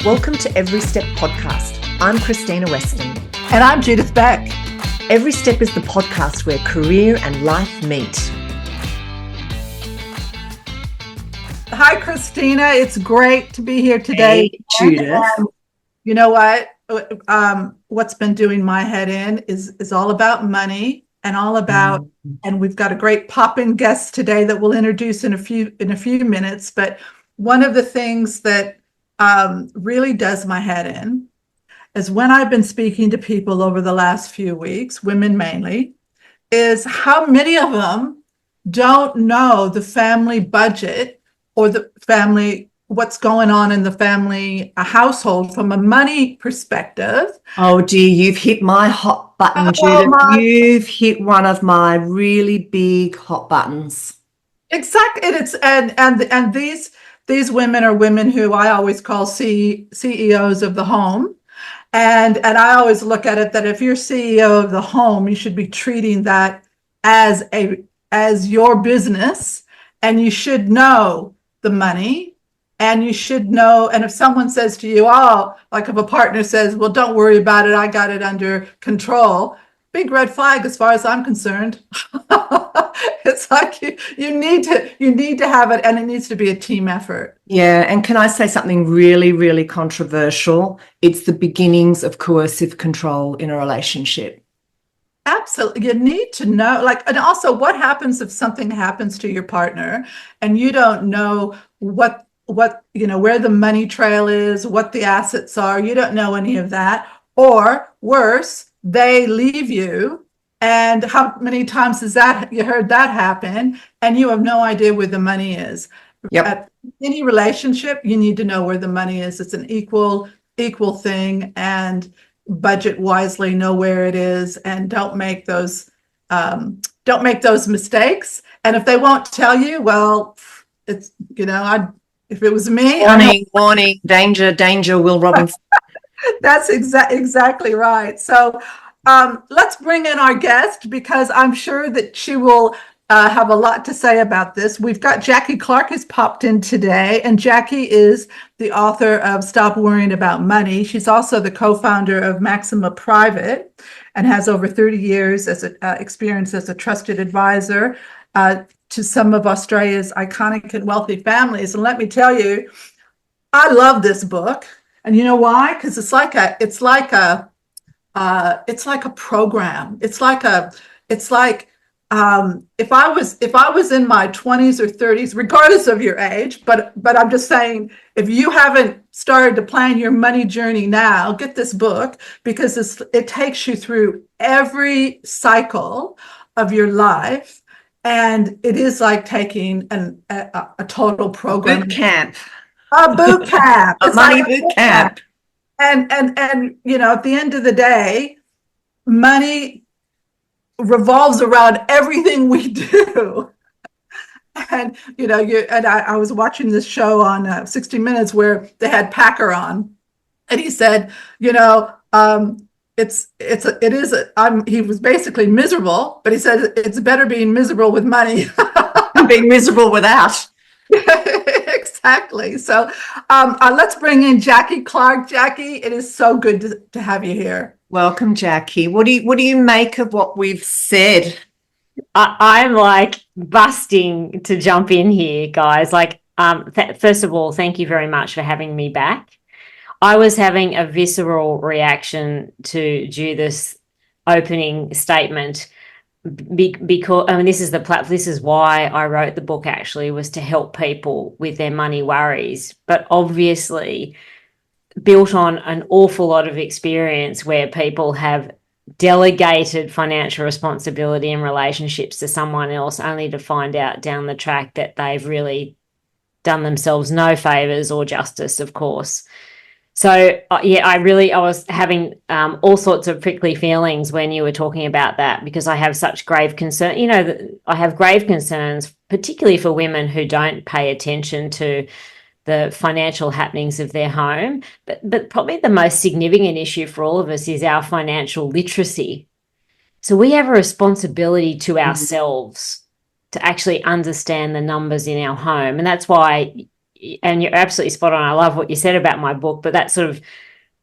Welcome to Every Step Podcast. I'm Krystyna Weston. And I'm Judith Beck. Every Step is the podcast where career and life meet. Hi, Krystyna. It's great to be here today. Hey, Judith. You know what? What's been doing my head in is all about money and all about, and we've got a great pop-in guest today that we'll introduce in a few minutes. But one of the things that really does my head in is when I've been speaking to people over the last few weeks, women mainly, is how many of them don't know the family budget or the family, what's going on in the family household from a money perspective. Oh dear, you've hit my hot button, Judith. You've hit one of my really big hot buttons. Exactly. And these women are women who I always call CEOs of the home. And I always look at it that if you're CEO of the home, you should be treating that as your business, and you should know the money, and you should know. And if someone says to you, like if a partner says, well, don't worry about it, I got it under control, big red flag as far as I'm concerned. It's like you need to have it, and it needs to be a team effort. Yeah, and can I say something really, really controversial? It's the beginnings of coercive control in a relationship. Absolutely. You need to know, and also what happens if something happens to your partner and you don't know what where the money trail is, what the assets are. You don't know any of that. Or worse, they leave you. And how many times has you heard that happen, and you have no idea where the money is? Yep. At any relationship, you need to know where the money is. It's an equal thing, and budget wisely, know where it is, and don't make those mistakes. And if they won't tell you, well, it's if it was me, warning, danger, Will Robinson. That's exactly right. So let's bring in our guest, because I'm sure that she will have a lot to say about this. We've got Jacqui Clarke has popped in today, and Jacqui is the author of Stop Worrying About Money. She's also the co-founder of Maxima Private and has over 30 years as experience as a trusted advisor to some of Australia's iconic and wealthy families. And let me tell you, I love this book. And you know why? Because it's like a program. It's like if I was in my 20s or 30s, regardless of your age, but I'm just saying, if you haven't started to plan your money journey now, get this book, because it takes you through every cycle of your life, and it is like taking a total program. Boot camp. A boot camp. A money boot camp. And at the end of the day, money revolves around everything we do. And I was watching this show on 60 Minutes where they had Packer on, and he said, he was basically miserable, but he said it's better being miserable with money than being miserable without. Exactly. So let's bring in Jacqui Clarke. Jacqui, it is so good to have you here. Welcome, Jacqui. What do you make of what we've said? I'm like busting to jump in here, guys. First of all, thank you very much for having me back. I was having a visceral reaction to Judith's opening statement, because this is why I wrote the book, actually, was to help people with their money worries, but obviously built on an awful lot of experience where people have delegated financial responsibility in relationships to someone else, only to find out down the track that they've really done themselves no favors or justice, of course. So, I was having all sorts of prickly feelings when you were talking about that, because I have such grave concern. I have grave concerns, particularly for women who don't pay attention to the financial happenings of their home. But probably the most significant issue for all of us is our financial literacy. So we have a responsibility to ourselves to actually understand the numbers in our home. And that's why and you're absolutely spot on. I love what you said about my book, but that sort of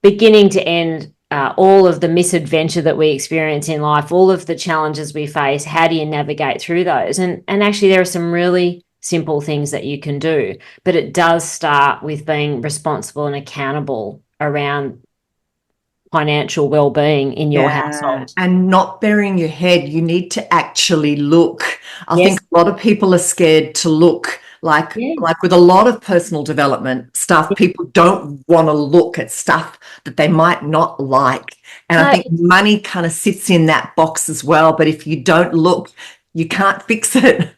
beginning to end, all of the misadventure that we experience in life, all of the challenges we face, how do you navigate through those? And actually there are some really simple things that you can do, but it does start with being responsible and accountable around financial well-being in your household. And not burying your head. You need to actually look. I Yes. think a lot of people are scared to look. Like with a lot of personal development stuff, people don't want to look at stuff that they might not like. And I think money kind of sits in that box as well. But if you don't look, you can't fix it.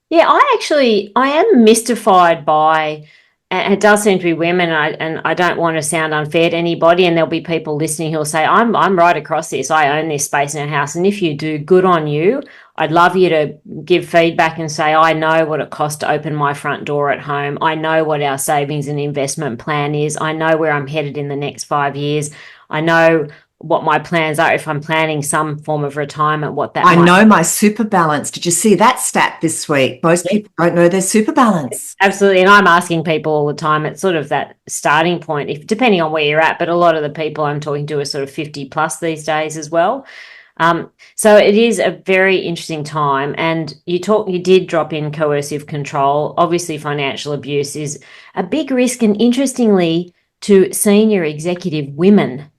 Yeah, I am mystified by, and it does seem to be women, and I don't want to sound unfair to anybody, and there'll be people listening who'll say, I'm right across this. I own this space in our house. And if you do, good on you. I'd love you to give feedback and say, I know what it costs to open my front door at home. I know what our savings and investment plan is. I know where I'm headed in the next 5 years. I know what my plans are if I'm planning some form of retirement, what that I might know my super balance. Did you see that stat this week? Most people don't know their super balance. Absolutely. And I'm asking people all the time. It's sort of that starting point, if depending on where you're at, but a lot of the people I'm talking to are sort of 50 plus these days as well. So it is a very interesting time. And you did drop in coercive control. Obviously, financial abuse is a big risk, and interestingly, to senior executive women.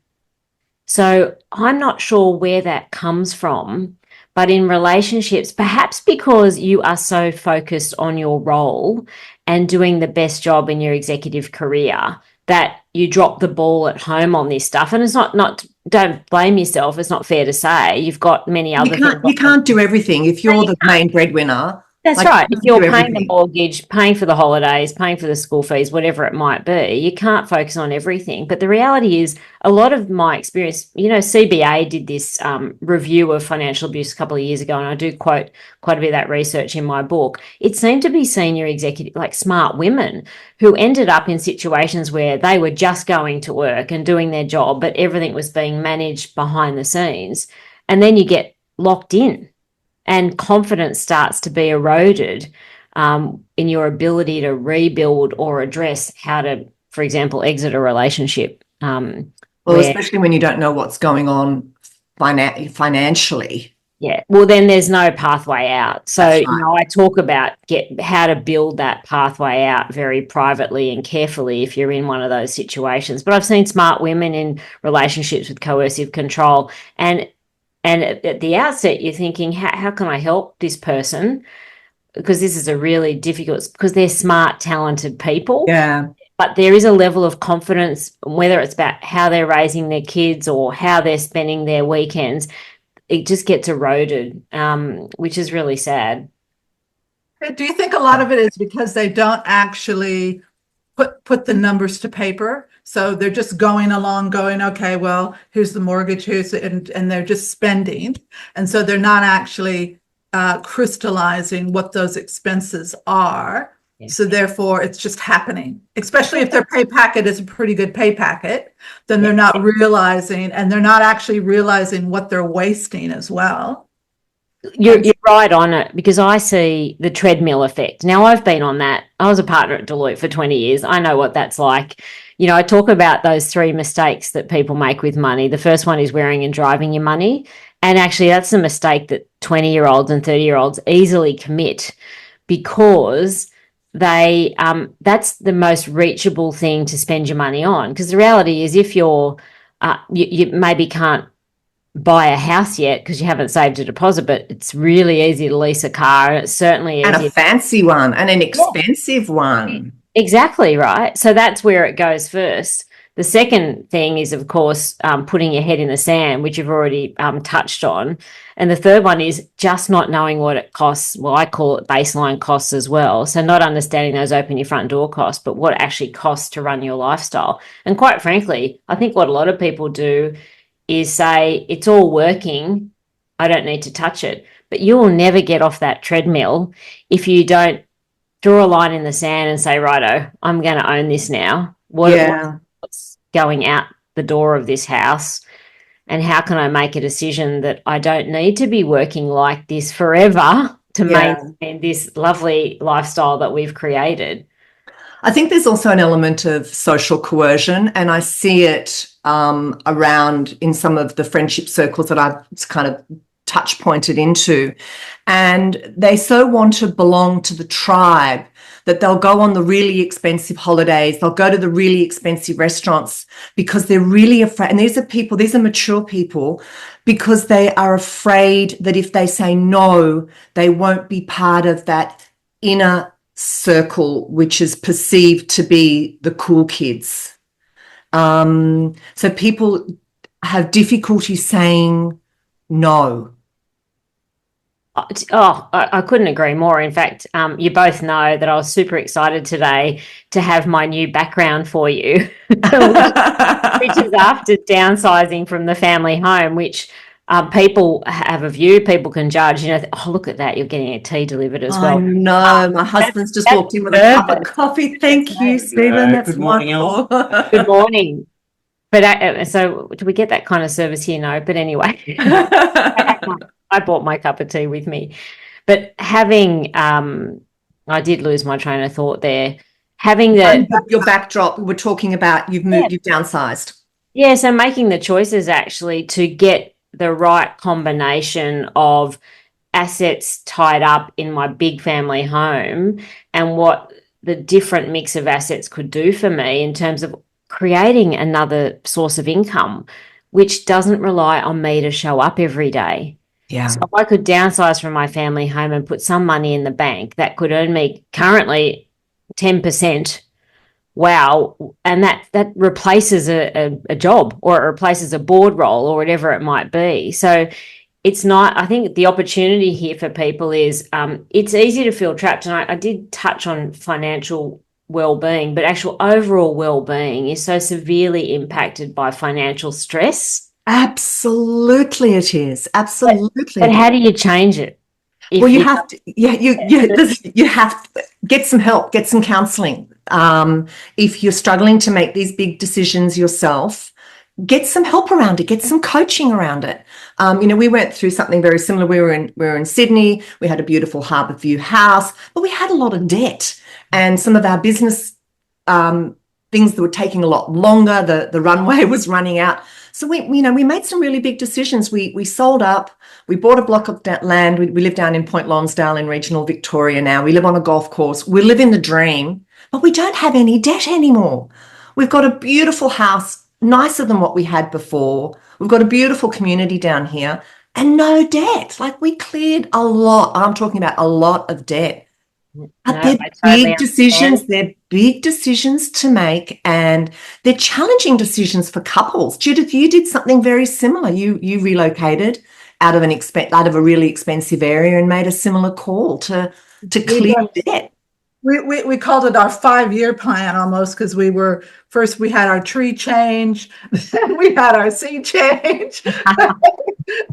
So I'm not sure where that comes from, but in relationships, perhaps because you are so focused on your role and doing the best job in your executive career, that you drop the ball at home on this stuff. And it's not don't blame yourself. It's not fair to say. You've got many other things. You can't do everything if you're the main breadwinner. That's right. If you're paying the mortgage, paying for the holidays, paying for the school fees, whatever it might be, you can't focus on everything. But the reality is, a lot of my experience, CBA did this review of financial abuse a couple of years ago, and I do quote quite a bit of that research in my book. It seemed to be senior executive, like smart women, who ended up in situations where they were just going to work and doing their job, but everything was being managed behind the scenes. And then you get locked in, and confidence starts to be eroded in your ability to rebuild or address how to, for example, exit a relationship. Especially when you don't know what's going on financially. Yeah, well, then there's no pathway out. So, right. I talk about how to build that pathway out very privately and carefully if you're in one of those situations. But I've seen smart women in relationships with coercive control, and at the outset, you're thinking, how can I help this person? Because this is a really difficult, because they're smart, talented people. Yeah. But there is a level of confidence, whether it's about how they're raising their kids or how they're spending their weekends, it just gets eroded, which is really sad. Do you think a lot of it is because they don't actually put the numbers to paper? So they're just going along going, okay, well, here's the mortgage, and they're just spending. And so they're not actually crystallizing what those expenses are. Yeah. So therefore it's just happening, especially if their pay packet is a pretty good pay packet, then they're not realizing, and they're not actually realizing what they're wasting as well. You're right on it, because I see the treadmill effect. Now, I've been on that. I was a partner at Deloitte for 20 years. I know what that's like. I talk about those 3 mistakes that people make with money. The first one is wearing and driving your money. And actually, that's a mistake that 20-year-olds and 30-year-olds easily commit, because that's the most reachable thing to spend your money on. Because the reality is, if you maybe can't buy a house yet because you haven't saved a deposit, but it's really easy to lease a car, and it's certainly a fancy one and an expensive one. Exactly right. So that's where it goes first. The second thing is, of course, putting your head in the sand, which you've already touched on. And the third one is just not knowing what it costs. Well, I call it baseline costs as well. So not understanding those open your front door costs, but what it actually costs to run your lifestyle. And quite frankly, I think what a lot of people do is say, it's all working, I don't need to touch it. But you will never get off that treadmill if you don't draw a line in the sand and say, righto, I'm going to own this now. What's going out the door of this house, and how can I make a decision that I don't need to be working like this forever to maintain this lovely lifestyle that we've created? I think there's also an element of social coercion, and I see it around in some of the friendship circles that I've kind of touch pointed into. And they so want to belong to the tribe that they'll go on the really expensive holidays, they'll go to the really expensive restaurants because they're really afraid. And these are mature people, because they are afraid that if they say no, they won't be part of that inner circle, which is perceived to be the cool kids. So people have difficulty saying no. Oh, I couldn't agree more. In fact, you both know that I was super excited today to have my new background for you, which is after downsizing from the family home, which people have a view, people can judge, oh, look at that, you're getting a tea delivered as well. No, my husband's just walked in with a cup of coffee. Thank you, Stephen. That's good morning, wonderful. Good morning. But so do we get that kind of service here? No, but anyway. I bought my cup of tea with me. But having, I did lose my train of thought there. Having your backdrop, we were talking about you've moved, you've downsized. Yeah, so making the choices actually to get the right combination of assets tied up in my big family home and what the different mix of assets could do for me in terms of creating another source of income, which doesn't rely on me to show up every day. Yeah. So if I could downsize from my family home and put some money in the bank that could earn me currently 10%. Wow. And that replaces a job, or it replaces a board role, or whatever it might be. So it's not, I think the opportunity here for people is it's easy to feel trapped. And I did touch on financial well-being, but actual overall well-being is so severely impacted by financial stress. Absolutely it is. Absolutely. But how do you change it? Well, you have to, you have to get some help, get some counseling. If you're struggling to make these big decisions yourself, get some help around it, get some coaching around it. We went through something very similar. We were in Sydney. We had a beautiful harbour view house, but we had a lot of debt, and some of our business things that were taking a lot longer. The runway was running out. So we made some really big decisions. We sold up. We bought a block of land. We live down in Point Lonsdale in regional Victoria now. We live on a golf course. We live in the dream, but we don't have any debt anymore. We've got a beautiful house, nicer than what we had before. We've got a beautiful community down here and no debt. Like, we cleared a lot. I'm talking about a lot of debt. But they're big decisions. They're big decisions to make, and they're challenging decisions for couples. Judith, you did something very similar. You relocated out of a really expensive area and made a similar call to clear debt. We called it our 5-year plan almost, because we had our tree change, then we had our sea change.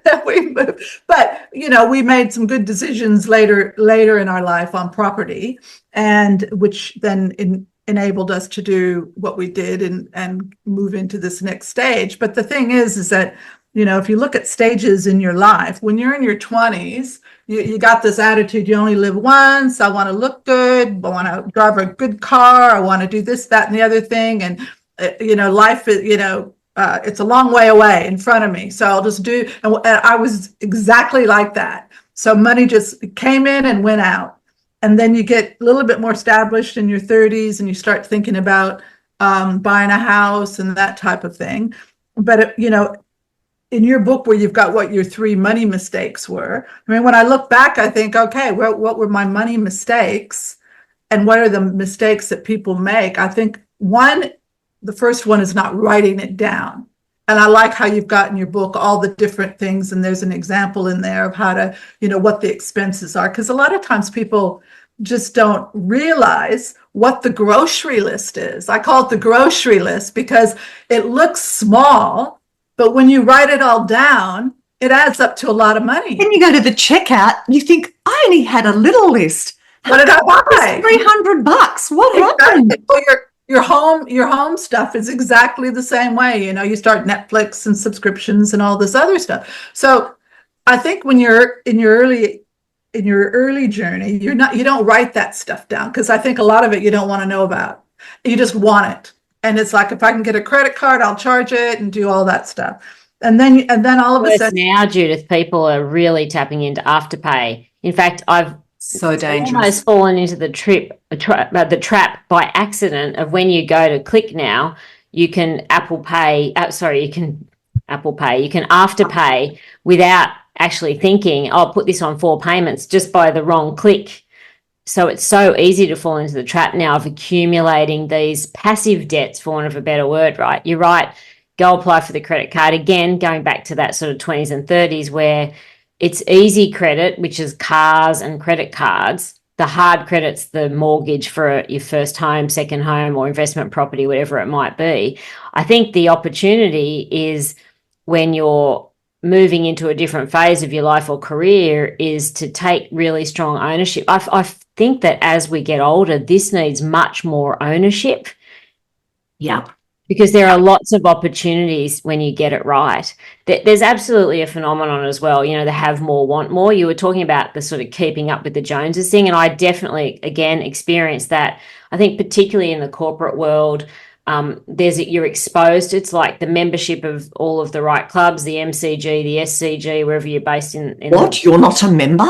Then we moved. But we made some good decisions later in our life on property, and which then enabled us to do what we did and move into this next stage. But the thing is that if you look at stages in your life, when you're in your 20s, you got this attitude, you only live once. I want to look good. I want to drive a good car. I want to do this, that, and the other thing. And, life is, it's a long way away in front of me. So I'll just do. And I was exactly like that. So money just came in and went out. And then you get a little bit more established in your 30s and you start thinking about buying a house and that type of thing. But, in your book, where you've got what your 3 money mistakes were, I mean, when I look back, I think, okay, what were my money mistakes and what are the mistakes that people make? I think the first one is not writing it down. And I like how you've got in your book all the different things. And there's an example in there of how to, what the expenses are. Because a lot of times people just don't realize what the grocery list is. I call it the grocery list because it looks small, but when you write it all down, it adds up to a lot of money. Then you go to the checkout and you think, I only had a little list. What did I buy? $300. What happened? Well, your home stuff is exactly the same way. You start Netflix and subscriptions and all this other stuff. So I think when you're in your early in your early journey, you don't write that stuff down, because I think a lot of it you don't want to know about. You just want it. And it's like, if I can get a credit card, I'll charge it and do all that stuff. And then all of a sudden now, Judith, people are really tapping into Afterpay. In fact, I've so dangerous. Almost fallen into the trap by accident of when you go to click now, you can you can Afterpay without actually thinking, I'll put this on 4 payments, just by the wrong click. So it's so easy to fall into the trap now of accumulating these passive debts, for want of a better word, right? You're right. Go apply for the credit card. Again, going back to that sort of 20s and 30s where it's easy credit, which is cars and credit cards. The hard credit's the mortgage for your first home, second home, or investment property, whatever it might be. I think the opportunity is when you're moving into a different phase of your life or career is to take really strong ownership. I think that as we get older, this needs much more ownership. Yeah. Because there are lots of opportunities when you get it right. There's absolutely a phenomenon as well, the have more, want more. You were talking about the sort of keeping up with the Joneses thing, and I definitely, again, experienced that. I think particularly in the corporate world, you're exposed. It's like the membership of all of the right clubs, the MCG, the SCG, wherever you're based in. What? You're not a member?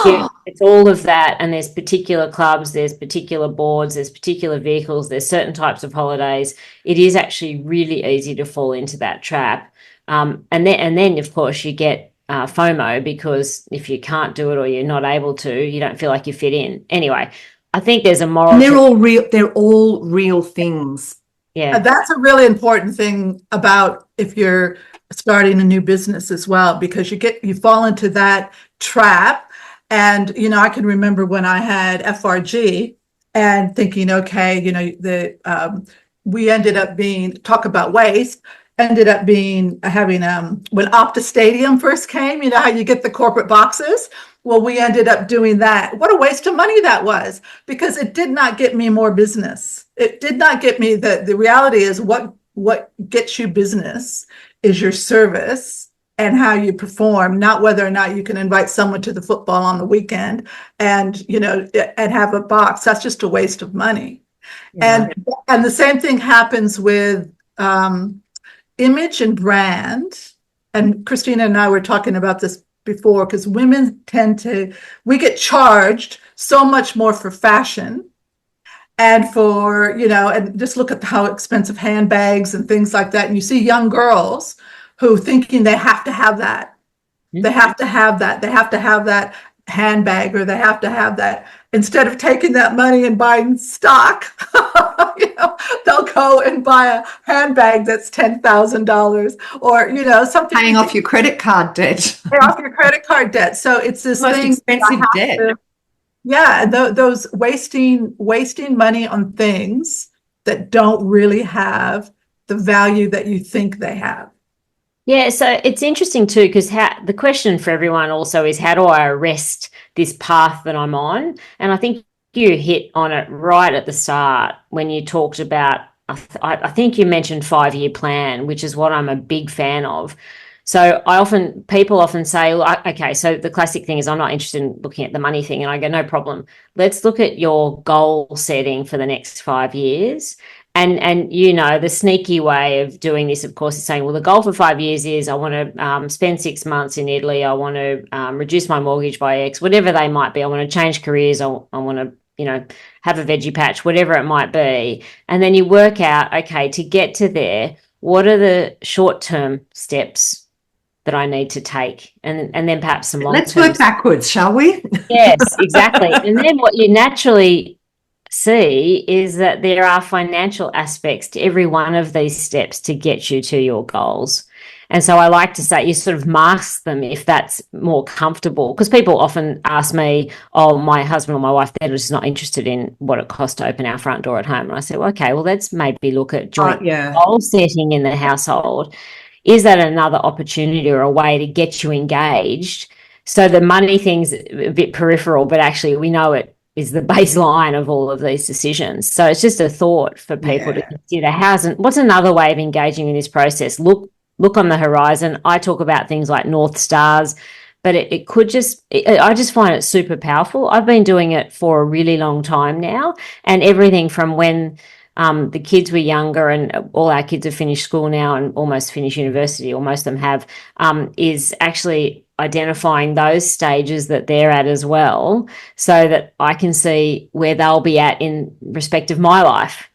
Yeah, it's all of that. And there's particular clubs, there's particular boards, there's particular vehicles, there's certain types of holidays. It is actually really easy to fall into that trap. And then of course you get FOMO, because if you can't do it or you're not able to, you don't feel like you fit in. Anyway, I think there's a moral. And they're all real things. Yeah. And that's a really important thing about if you're starting a new business as well, because you fall into that trap. And, I can remember when I had FRG and thinking, okay, we ended up talk about waste, ended up having, when Opta Stadium first came, how you get the corporate boxes. Well, we ended up doing that. What a waste of money that was, because it did not get me more business. It did not get me the reality is what gets you business is your service and how you perform, not whether or not you can invite someone to the football on the weekend and, and have a box. That's just a waste of money. Yeah. And the same thing happens with image and brand. And Krystyna and I were talking about this before, because women we get charged so much more for fashion and for, and just look at how expensive handbags and things like that. And you see young girls who thinking they have to have that. Mm-hmm. They have to have that. They have to have that handbag, or they have to have that. Instead of taking that money and buying stock, they'll go and buy a handbag that's $10,000, or something. Paying off your credit card debt. Pay off your credit card debt. So it's this most expensive debt. Those wasting money on things that don't really have the value that you think they have. Yeah, so it's interesting too, because the question for everyone also is, how do I arrest this path that I'm on? And I think you hit on it right at the start when you talked about, I think you mentioned 5-year plan, which is what I'm a big fan of. So people often say, okay, so the classic thing is, I'm not interested in looking at the money thing. And I go, no problem. Let's look at your goal setting for the next 5 years. And the sneaky way of doing this, of course, is saying, well, the goal for 5 years is I want to spend 6 months in Italy. I want to reduce my mortgage by X, whatever they might be. I want to change careers. I want to, have a veggie patch, whatever it might be. And then you work out, okay, to get to there, what are the short-term steps that I need to take? And then perhaps some long-term. Let's work backwards, shall we? Yes, exactly. And then what you naturally see is that there are financial aspects to every one of these steps to get you to your goals. And so I like to say you sort of mask them if that's more comfortable, because people often ask me, oh, my husband or my wife, they're just not interested in what it costs to open our front door at home. And I say, well, okay, well, let's maybe look at joint goal setting in the household. Is that another opportunity or a way to get you engaged? So the money thing's a bit peripheral, but actually we know it is the baseline of all of these decisions. So it's just a thought for people to consider. What's another way of engaging in this process? Look on the horizon. I talk about things like North Stars, but it could just, I just find it super powerful. I've been doing it for a really long time now, and everything from when the kids were younger, and all our kids have finished school now and almost finished university, or most of them have, is actually identifying those stages that they're at as well, so that I can see where they'll be at in respect of my life,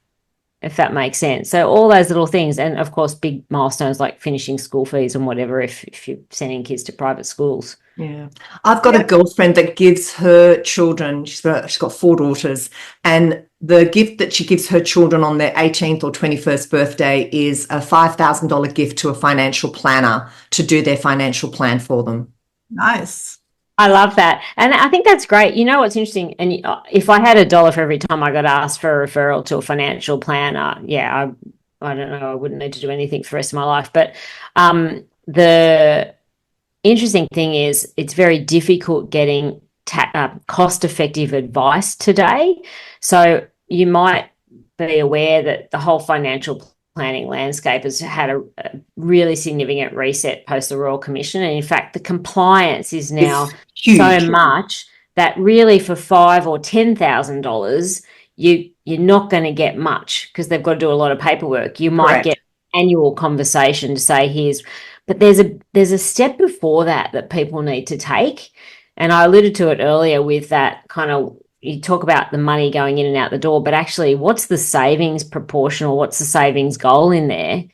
if that makes sense. So all those little things, and of course big milestones like finishing school fees and whatever, if you're sending kids to private schools. Yeah, I've got a girlfriend that gives her children, she's got 4 daughters, and the gift that she gives her children on their 18th or 21st birthday is a $5,000 gift to a financial planner to do their financial plan for them. Nice. I love that. And I think that's great. You know what's interesting? And if I had $1 for every time I got asked for a referral to a financial planner, yeah, I don't know, I wouldn't need to do anything for the rest of my life. But the interesting thing is it's very difficult getting cost-effective advice today. So you might be aware that the whole financial planning landscape has had a really significant reset post the Royal Commission, and in fact the compliance is now so much that really for $5,000 or $10,000 you're not going to get much, because they've got to do a lot of paperwork. You might get annual conversation to say but there's a step before that people need to take, and I alluded to it earlier with that kind of, you talk about the money going in and out the door, but actually what's the savings proportional? What's the savings goal in there?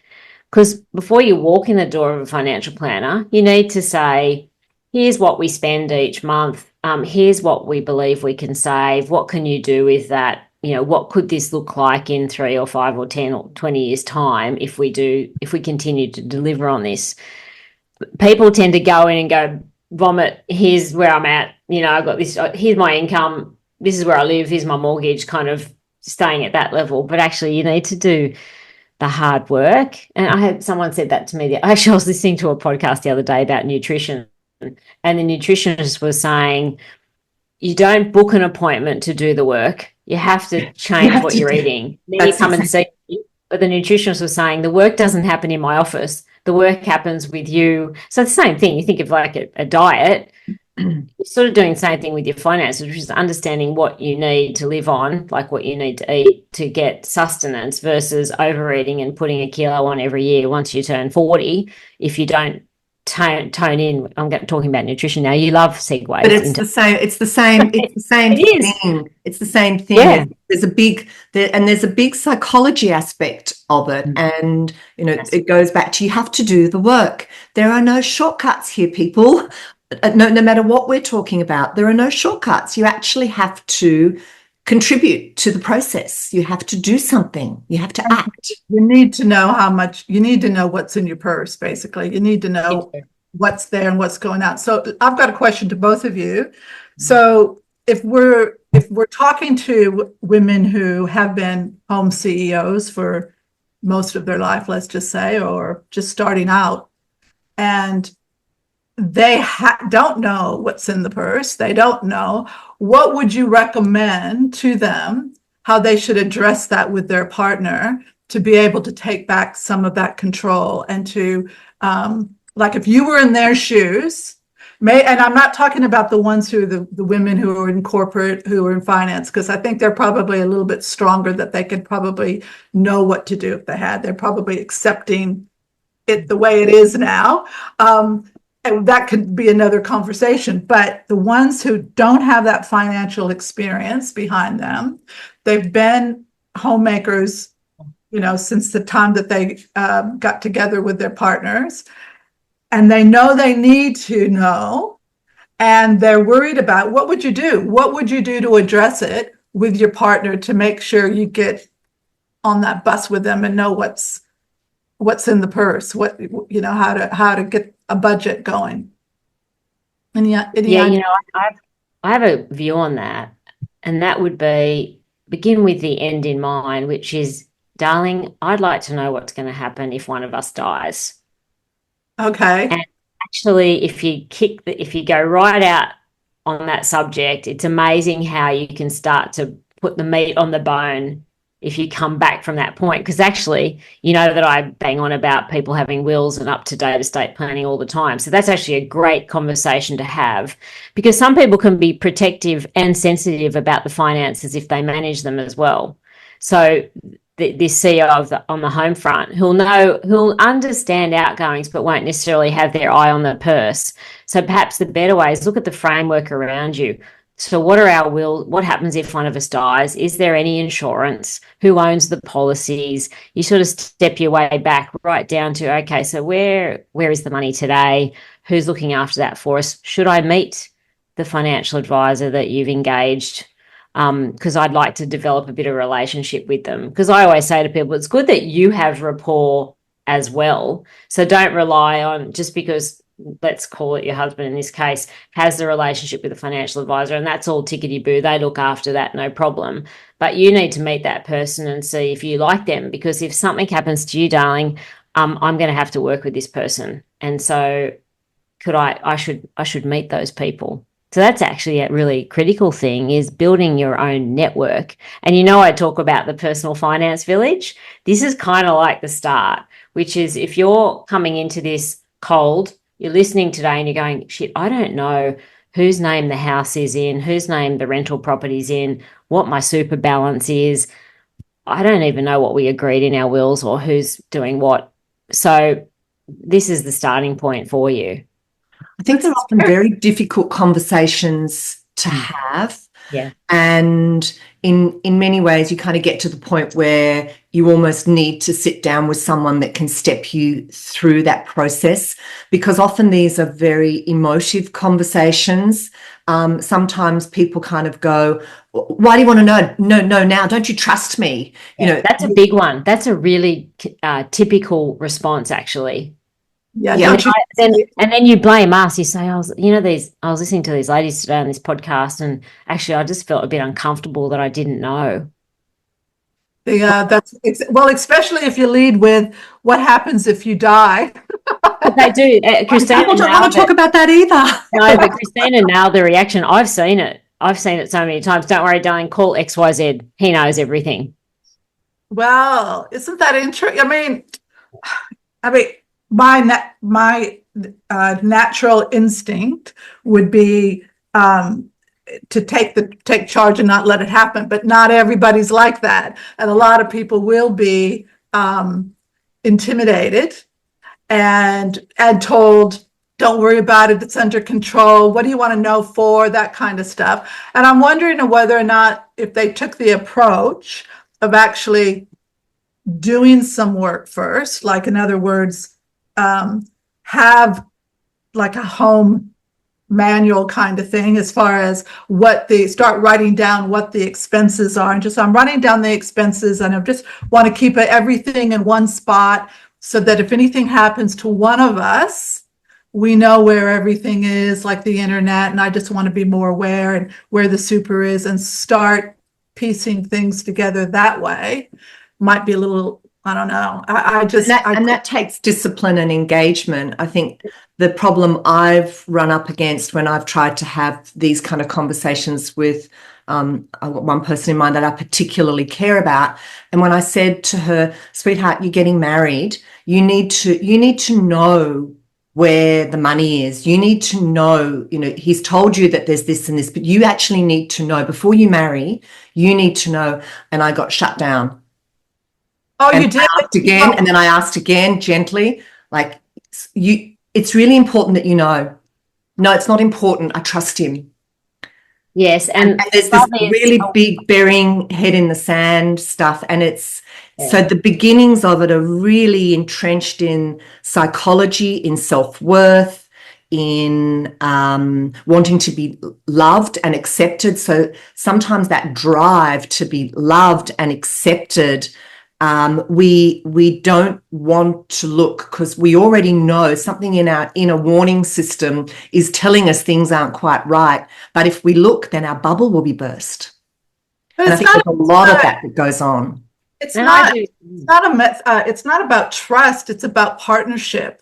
Because before you walk in the door of a financial planner, you need to say, here's what we spend each month. Here's what we believe we can save. What can you do with that? You know, what could this look like in 3 or 5 or 10 or 20 years time if we continue to deliver on this? People tend to go in and go, vomit, here's where I'm at. You know, I've got this, here's my income. This is where I live, here's my mortgage, kind of staying at that level. But actually you need to do the hard work. And I had someone said that to me. Actually, I was listening to a podcast the other day about nutrition, and the nutritionist was saying, you don't book an appointment to do the work. You have to change what you're eating. Then you come and see me. But the nutritionist was saying, the work doesn't happen in my office. The work happens with you. So it's the same thing. You think of like a diet, you're sort of doing the same thing with your finances, which is understanding what you need to live on, like what you need to eat to get sustenance, versus overeating and putting a kilo on every year once you turn 40 if you don't tone in. I'm talking about nutrition now. You love segues. But it's the same thing. It's the same thing. Yeah. There's a big psychology aspect of it. And, you know, it goes back to, you have to do the work. There are no shortcuts here, people. No matter what we're talking about, there are no shortcuts. You actually have to contribute to the process. You have to do something. You have to act. You need to know you need to know what's in your purse, basically. You need to know what's there and what's going out. So I've got a question to both of you. So if we're talking to women who have been home CEOs for most of their life, let's just say, or just starting out, and they don't know what's in the purse, they don't know, what would you recommend to them, how they should address that with their partner to be able to take back some of that control, and to, like, if you were in their shoes, and I'm not talking about the ones the women who are in corporate, who are in finance, because I think they're probably a little bit stronger, that they could probably know what to do if they had. They're probably accepting it the way it is now. And that could be another conversation. But the ones who don't have that financial experience behind them, they've been homemakers, you know, since the time that they got together with their partners, and they know they need to know, and they're worried about, what would you do? What would you do to address it with your partner to make sure you get on that bus with them and know what's in the purse, what, you know, how to get a budget going? Yeah, you know, I have a view on that, and that would be, begin with the end in mind, which is, darling, I'd like to know what's going to happen if one of us dies. Okay. And actually, if you go right out on that subject, it's amazing how you can start to put the meat on the bone if you come back from that point. Because actually, you know that I bang on about people having wills and up-to-date estate planning all the time. So that's actually a great conversation to have, because some people can be protective and sensitive about the finances if they manage them as well. So this CEO on the home front, who'll understand outgoings but won't necessarily have their eye on the purse. So perhaps the better way is look at the framework around you. So what are our wills? What happens if one of us dies? Is there any insurance? Who owns the policies? You sort of step your way back right down to, okay, so where is the money today? Who's looking after that for us? Should I meet the financial advisor that you've engaged? Because I'd like to develop a bit of a relationship with them. Because I always say to people, it's good that you have rapport as well. So don't rely on just because, let's call it your husband in this case, has the relationship with a financial advisor and that's all tickety-boo. They look after that, no problem. But you need to meet that person and see if you like them, because if something happens to you, darling, I'm going to have to work with this person. And so I should meet those people. So that's actually a really critical thing, is building your own network. And I talk about the personal finance village. This is kind of like the start, which is if you're coming into this cold, you're listening today and you're going, shit, I don't know whose name the house is in, whose name the rental property's in, what my super balance is. I don't even know what we agreed in our wills or who's doing what. So this is the starting point for you. I think they're often very difficult conversations to have. Yeah. And in many ways, you kind of get to the point where you almost need to sit down with someone that can step you through that process, because often these are very emotive conversations. Sometimes people kind of go, why do you want to know? No, now, don't you trust me? That's a big one. That's a really typical response, actually. Yeah. And then you blame us. You say, I was listening to these ladies today on this podcast, and actually I just felt a bit uncomfortable that I didn't know. Yeah, especially if you lead with what happens if you die. But they do. Krystyna, people don't want to talk about that either. No, but Krystyna nailed the reaction. I've seen it so many times. Don't worry, darling, call XYZ. He knows everything. Well, isn't that interesting? I mean, my natural instinct would be to take charge and not let it happen, but not everybody's like that, and a lot of people will be intimidated and told, don't worry about it, it's under control, what do you want to know for, that kind of stuff. And I'm wondering whether or not, if they took the approach of actually doing some work first, like, in other words, have like a home manual kind of thing, as far as start writing down what the expenses are, and I'm running down the expenses, and I just want to keep everything in one spot, so that if anything happens to one of us, we know where everything is, like the internet, and I just want to be more aware and where the super is, and start piecing things together that way. Might be a little, I don't know. And that takes discipline and engagement. I think the problem I've run up against when I've tried to have these kind of conversations with I've got one person in mind that I particularly care about, and when I said to her, sweetheart, you're getting married, you need to know where the money is. You need to know, he's told you that there's this and this, but you actually need to know before you marry. You need to know. And I got shut down. Oh, you did? I asked again, and then I asked again gently, like, it's really important that you know. No, it's not important. I trust him. Yes, and there's this really big burying head in the sand stuff, and so the beginnings of it are really entrenched in psychology, in self-worth, in wanting to be loved and accepted. So sometimes that drive to be loved and accepted, we don't want to look, because we already know something in our inner warning system is telling us things aren't quite right. But if we look, then our bubble will be burst. And I think there's a lot of that goes on. It's not about trust. It's about partnership.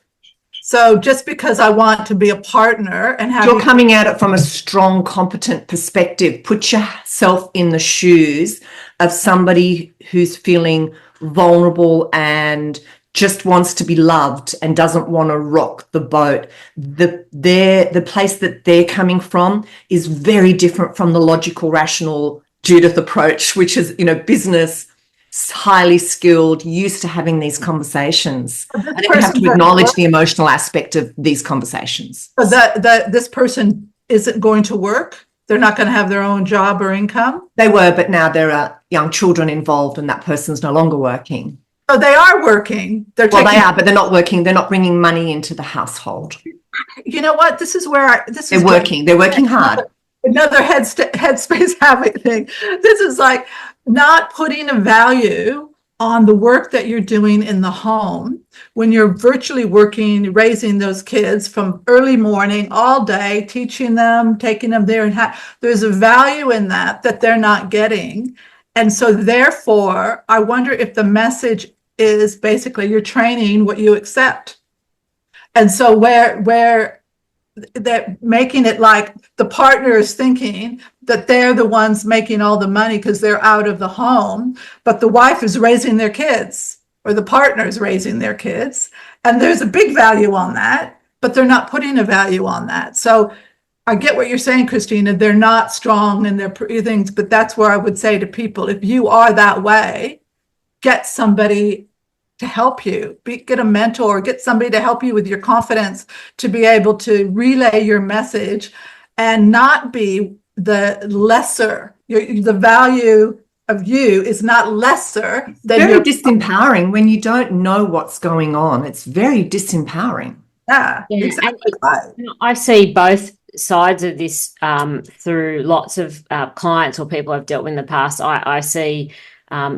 So just because I want to be a partner and have you're coming at it from a strong, competent perspective. Put yourself in the shoes of somebody who's feeling vulnerable and just wants to be loved and doesn't want to rock the boat. The place that they're coming from is very different from the logical, rational Judith approach, which is, business, highly skilled, used to having these conversations. And then we have to acknowledge the emotional aspect of these conversations. So that this person isn't going to work. They're not going to have their own job or income. They were, but now there are young children involved and that person's no longer working. Oh, they are working. They are, but they're not working. They're not bringing money into the household. You know what? This is where they're working. They're working hard. Another headspace having thing. This is like not putting a value on the work that you're doing in the home when you're virtually working, raising those kids from early morning all day, teaching them, taking them there, and there's a value in that they're not getting. And so therefore, I wonder if the message is basically you're training what you accept. And so where that making it like the partner is thinking that they're the ones making all the money because they're out of the home, but the wife is raising their kids or the partner is raising their kids. And there's a big value on that, but they're not putting a value on that. So I get what you're saying, Krystyna. They're not strong in their things, but that's where I would say to people, if you are that way, get somebody to help you, get a mentor, get somebody to help you with your confidence to be able to relay your message and not be the lesser. The value of you is not lesser than very disempowering when you don't know what's going on. It's very disempowering. Yeah, exactly. I see both sides of this through lots of clients or people I've dealt with in the past. I see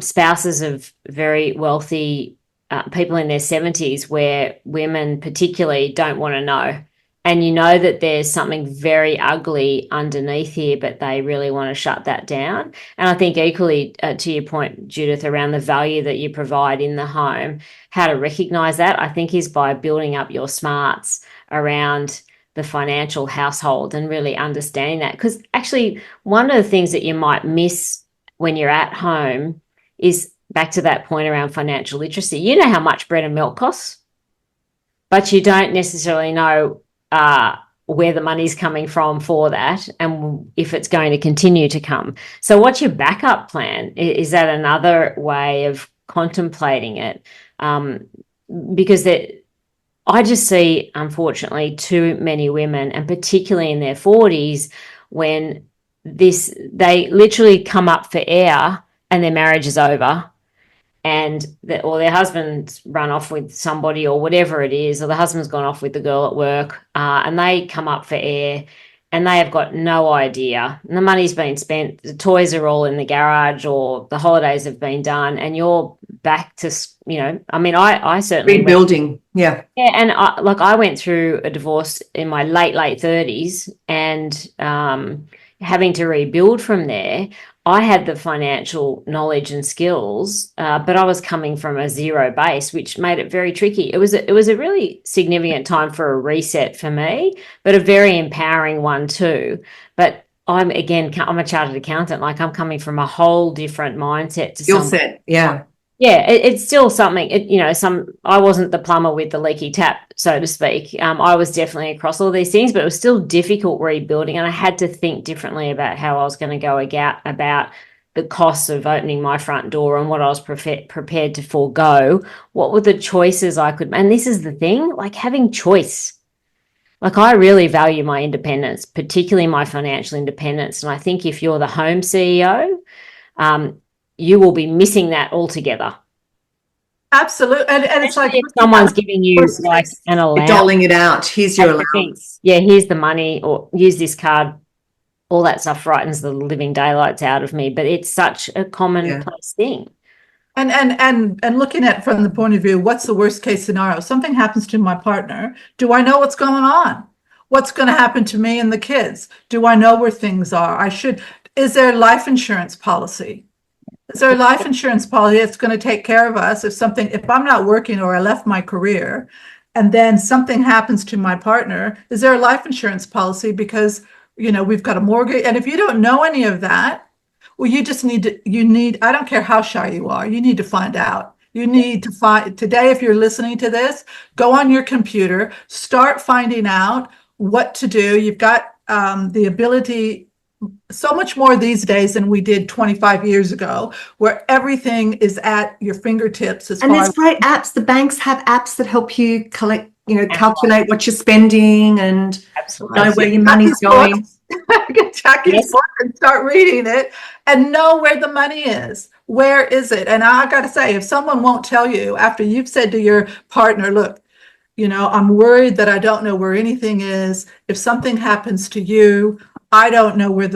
spouses of very wealthy people in their 70s where women particularly don't want to know. And you know that there's something very ugly underneath here, but they really want to shut that down. And I think equally to your point, Judith, around the value that you provide in the home, how to recognize that, I think is by building up your smarts around the financial household and really understanding that. Because actually, one of the things that you might miss when you're at home is back to that point around financial literacy. You know how much bread and milk costs, but you don't necessarily know where the money's coming from for that and if it's going to continue to come. So what's your backup plan? Is that another way of contemplating it? Because I just see, unfortunately, too many women, and particularly in their 40s, when they literally come up for air and their marriage is over, and or their husband's run off with somebody or whatever it is, or the husband's gone off with the girl at work, and they come up for air and they have got no idea. And the money's been spent, the toys are all in the garage, or the holidays have been done, and you're back to, I certainly rebuilding. Yeah. And I went through a divorce in my late 30s and having to rebuild from there. I had the financial knowledge and skills, but I was coming from a zero base, which made it very tricky. It was a really significant time for a reset for me, but a very empowering one too. But I'm a chartered accountant. Like, I'm coming from a whole different mindset to skill set. Yeah. Yeah, it's still something, I wasn't the plumber with the leaky tap, so to speak. I was definitely across all these things, but it was still difficult rebuilding. And I had to think differently about how I was going to go about the costs of opening my front door and what I was prepared to forego. What were the choices I could, and this is the thing, like having choice. Like, I really value my independence, particularly my financial independence. And I think if you're the home CEO, you will be missing that altogether. Absolutely. And it's like if someone's giving you like an allowance, doling it out. Here's your allowance. Yeah, here's the money, or use this card. All that stuff frightens the living daylights out of me, but it's such a commonplace thing. And looking at it from the point of view, what's the worst case scenario? Something happens to my partner. Do I know what's going on? What's going to happen to me and the kids? Do I know where things are? Is there a life insurance policy? Is there a life insurance policy that's going to take care of us if I'm not working or I left my career and then something happens to my partner, is there a life insurance policy? Because, we've got a mortgage. And if you don't know any of that, well, you just I don't care how shy you are, you need to find out. You need to find today, if you're listening to this, go on your computer, start finding out what to do. You've got the ability so much more these days than we did 25 years ago, where everything is at your fingertips. And there's great apps. The banks have apps that help you calculate what you're spending and know where your money's going. Get Jacqui's book and start reading it and know where the money is. Where is it? And I got to say, if someone won't tell you after you've said to your partner, look, I'm worried that I don't know where anything is. If something happens to you, I don't know what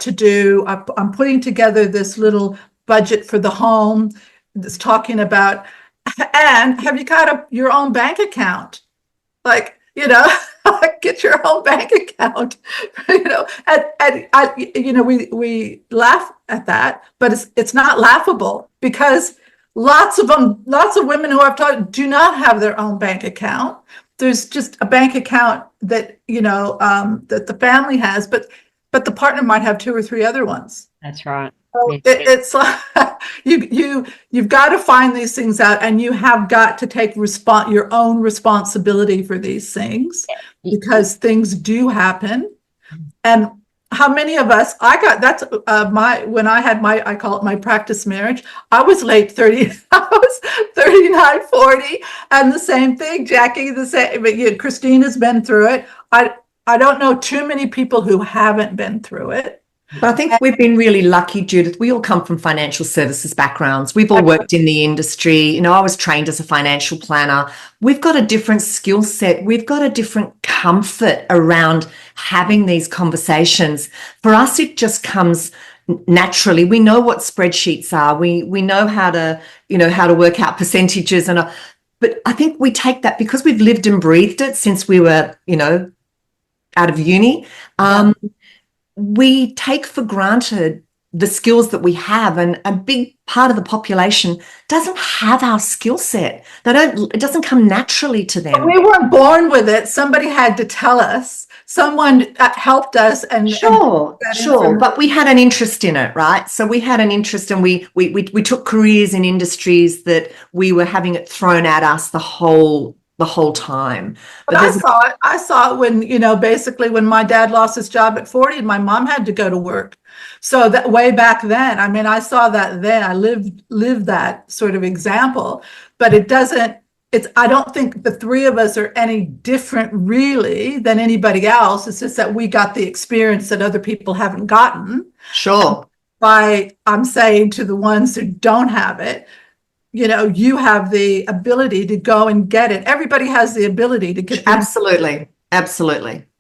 to do. I'm putting together this little budget for the home that's talking about, and have you got your own bank account? Get your own bank account, we laugh at that, but it's not laughable, because lots of women who I've taught do not have their own bank account. There's just a bank account that, that the family has, but the partner might have 2 or 3 other ones. That's right. So it's like you've got to find these things out, and you have got to take your own responsibility for these things, because things do happen. And how many of us, when I had I call it my practice marriage, I was late 30, I was 39, 40, and the same thing, Jacqui, the same, but Krystyna's been through it. I don't know too many people who haven't been through it. But I think we've been really lucky, Judith. We all come from financial services backgrounds. We've all worked in the industry. I was trained as a financial planner. We've got a different skill set. We've got a different comfort around having these conversations. For us, it just comes naturally. We know what spreadsheets are. We know how to work out percentages. But I think we take that because we've lived and breathed it since we were, out of uni. We take for granted the skills that we have, and a big part of the population doesn't have our skill set. It doesn't come naturally to them. We weren't born with it. Somebody had to tell us. Someone helped us. Sure. But we had an interest in it, right? So we had an interest, and we took careers in industries that we were having it thrown at us the whole time. But I saw it when, basically when my dad lost his job at 40 and my mom had to go to work. So that way back then, I saw that then. I lived that sort of example, but I don't think the 3 of us are any different really than anybody else. It's just that we got the experience that other people haven't gotten. Sure. I'm saying to the ones who don't have it, you have the ability to go and get it. Everybody has the ability to get. Absolutely.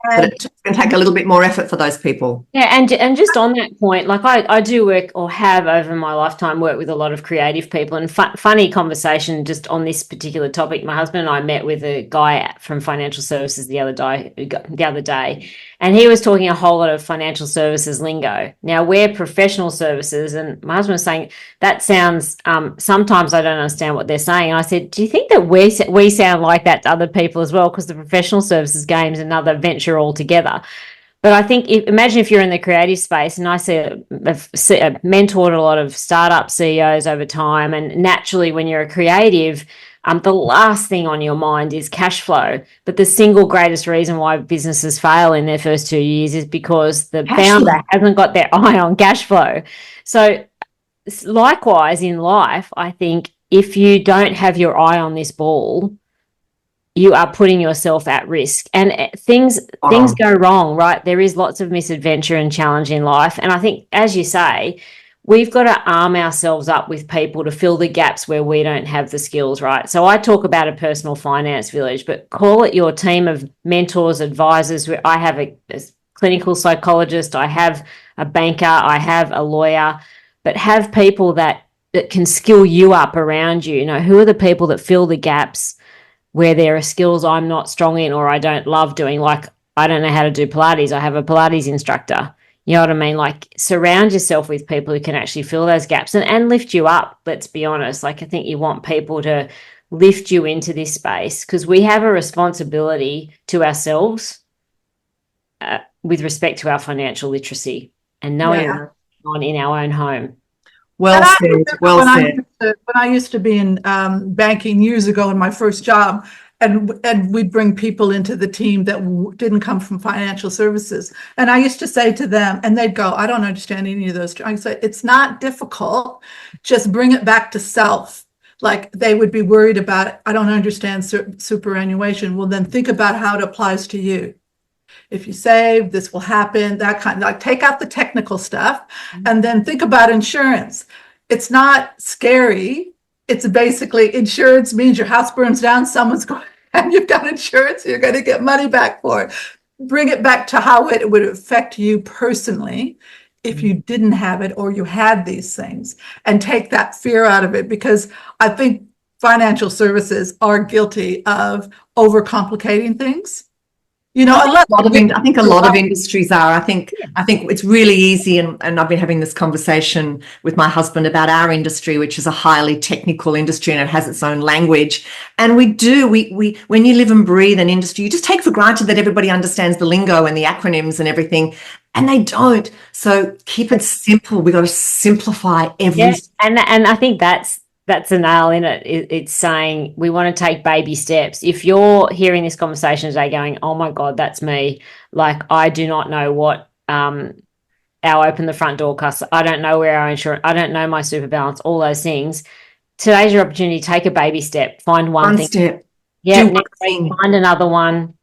But it's going to take a little bit more effort for those people. Yeah, and just on that point, like I do work, or have over my lifetime worked with a lot of creative people, and funny conversation just on this particular topic. My husband and I met with a guy from financial services the other day, and he was talking a whole lot of financial services lingo. Now, we're professional services, and my husband was saying that sounds, sometimes I don't understand what they're saying. And I said, do you think that we sound like that to other people as well? Because the professional services game is another venture altogether. But I think imagine if you're in the creative space, and I've mentored a lot of startup CEOs over time, and naturally when you're a creative, the last thing on your mind is cash flow. But the single greatest reason why businesses fail in their first 2 years is because the founder hasn't got their eye on cash flow. So likewise in life, I think if you don't have your eye on this ball, you are putting yourself at risk, and things go wrong, right? There is lots of misadventure and challenge in life. And I think, as you say, we've got to arm ourselves up with people to fill the gaps where we don't have the skills, right? So I talk about a personal finance village, but call it your team of mentors, advisors. I have a clinical psychologist, I have a banker, I have a lawyer, but have people that can skill you up around you. Who are the people that fill the gaps where there are skills I'm not strong in or I don't love doing? Like, I don't know how to do Pilates. I have a Pilates instructor. You know what I mean? Like, surround yourself with people who can actually fill those gaps and lift you up. Let's be honest. Like, I think you want people to lift you into this space, because we have a responsibility to ourselves with respect to our financial literacy and knowing what's going on in our own home. Well said. Well said. When I used to be in banking years ago in my first job, and we'd bring people into the team that didn't come from financial services. And I used to say to them, and they'd go, I don't understand any of those. I said, it's not difficult. Just bring it back to self. Like they would be worried about it. I don't understand superannuation. Well, then think about how it applies to you. If you save, this will happen, that kind of, like, take out the technical stuff and then think about insurance. It's not scary. It's basically, insurance means your house burns down, someone's going, and you've got insurance, you're going to get money back for it. Bring it back to how it would affect you personally if you didn't have it or you had these things, and take that fear out of it, because I think financial services are guilty of overcomplicating things. You know, I think a lot of industries are. I think it's really easy, and I've been having this conversation with my husband about our industry, which is a highly technical industry and it has its own language. And we when you live and breathe an industry, you just take for granted that everybody understands the lingo and the acronyms and everything, and they don't. So keep it simple. We've got to simplify everything. And I think that's a nail in it. It's saying we want to take baby steps. If you're hearing this conversation today going, oh my God, that's me. Like, I do not know what our open the front door costs. I don't know where our insurance, I don't know my super balance, all those things. Today's your opportunity. Take a baby step. Find one thing. Step. Yeah. Find another one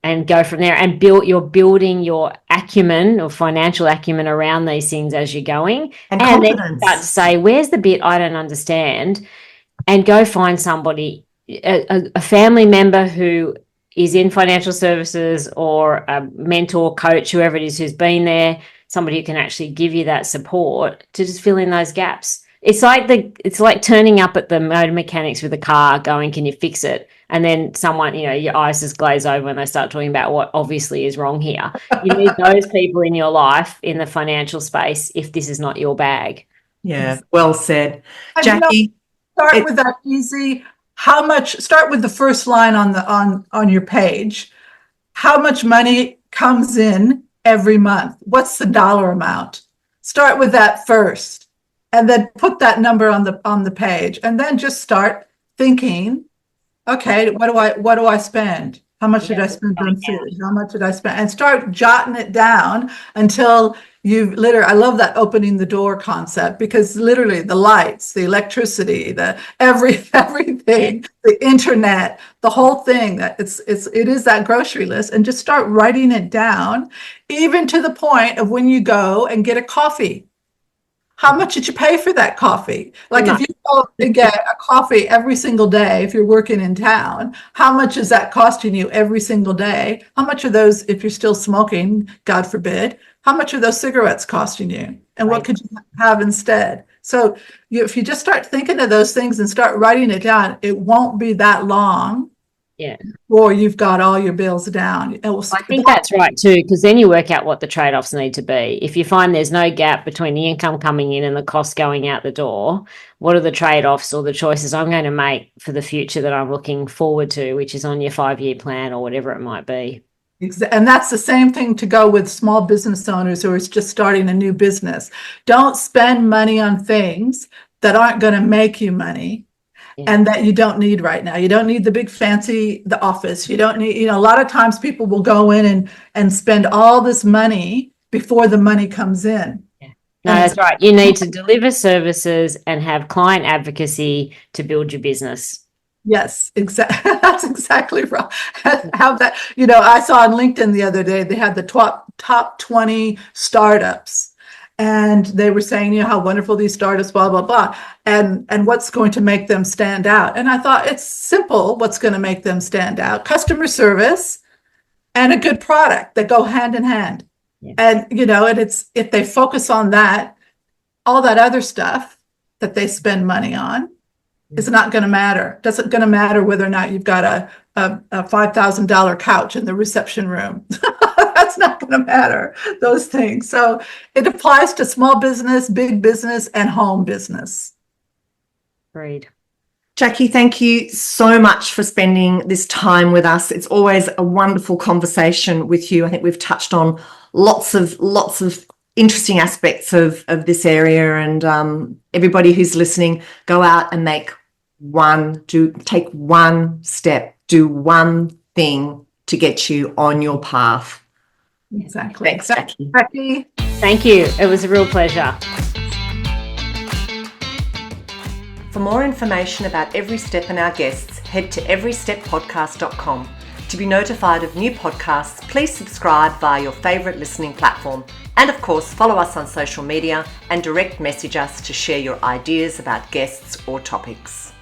and go from there, and you're building your acumen or financial acumen around these things as you're going. And then start to say, where's the bit I don't understand? And go find somebody, a family member who is in financial services, or a mentor, coach, whoever it is who's been there, somebody who can actually give you that support to just fill in those gaps. It's like turning up at the motor mechanics with a car going, can you fix it? And then someone, your eyes just glaze over when they start talking about what obviously is wrong here. You need those people in your life in the financial space if this is not your bag. Yeah, well said. Jacqui, start with that easy. Start with the first line on your page. How much money comes in every month? What's the dollar amount? Start with that first, and then put that number on the page, and then just start thinking, okay, what do I spend? How much did I spend on food? How much did I spend? And start jotting it down until I love that opening the door concept, because literally the lights, the electricity, the everything, the internet, the whole thing, it is that grocery list, and just start writing it down, even to the point of when you go and get a coffee. How much did you pay for that coffee? Like, if you go to get a coffee every single day, if you're working in town, how much is that costing you every single day? How much are those, if you're still smoking, God forbid, how much are those cigarettes costing you? And what could you have instead? So if you just start thinking of those things and start writing it down, it won't be that long. Yeah. Or you've got all your bills down. I think that's right too, because then you work out what the trade-offs need to be. If you find there's no gap between the income coming in and the cost going out the door, what are the trade-offs or the choices I'm going to make for the future that I'm looking forward to, which is on your 5-year plan or whatever it might be. And that's the same thing to go with small business owners who are just starting a new business. Don't spend money on things that aren't going to make you money. Yeah. And that you don't need right now. You don't need the big fancy, the office. You don't need, a lot of times people will go in and spend all this money before the money comes in. Yeah. No, that's right. You need to deliver services and have client advocacy to build your business. Yes, exactly. That's exactly right. Have that, I saw on LinkedIn the other day, they had the top 20 startups. And they were saying, how wonderful these startups, blah, blah, blah, and what's going to make them stand out. And I thought, it's simple what's going to make them stand out. Customer service and a good product that go hand in hand. Yeah. And, and it's, if they focus on that, all that other stuff that they spend money on is not going to matter. Doesn't going to matter whether or not you've got a $5,000 couch in the reception room. That's not going to matter, those things. So it applies to small business, big business, and home business. Agreed. Jacqui, thank you so much for spending this time with us. It's always a wonderful conversation with you. I think we've touched on lots of interesting aspects of this area, and everybody who's listening, go out and take one step, do one thing to get you on your path. Exactly. Thanks, Jacqui. Jacqui. Thank you. It was a real pleasure. For more information about Every Step and our guests, head to everysteppodcast.com. To be notified of new podcasts, please subscribe via your favourite listening platform. And of course, follow us on social media and direct message us to share your ideas about guests or topics.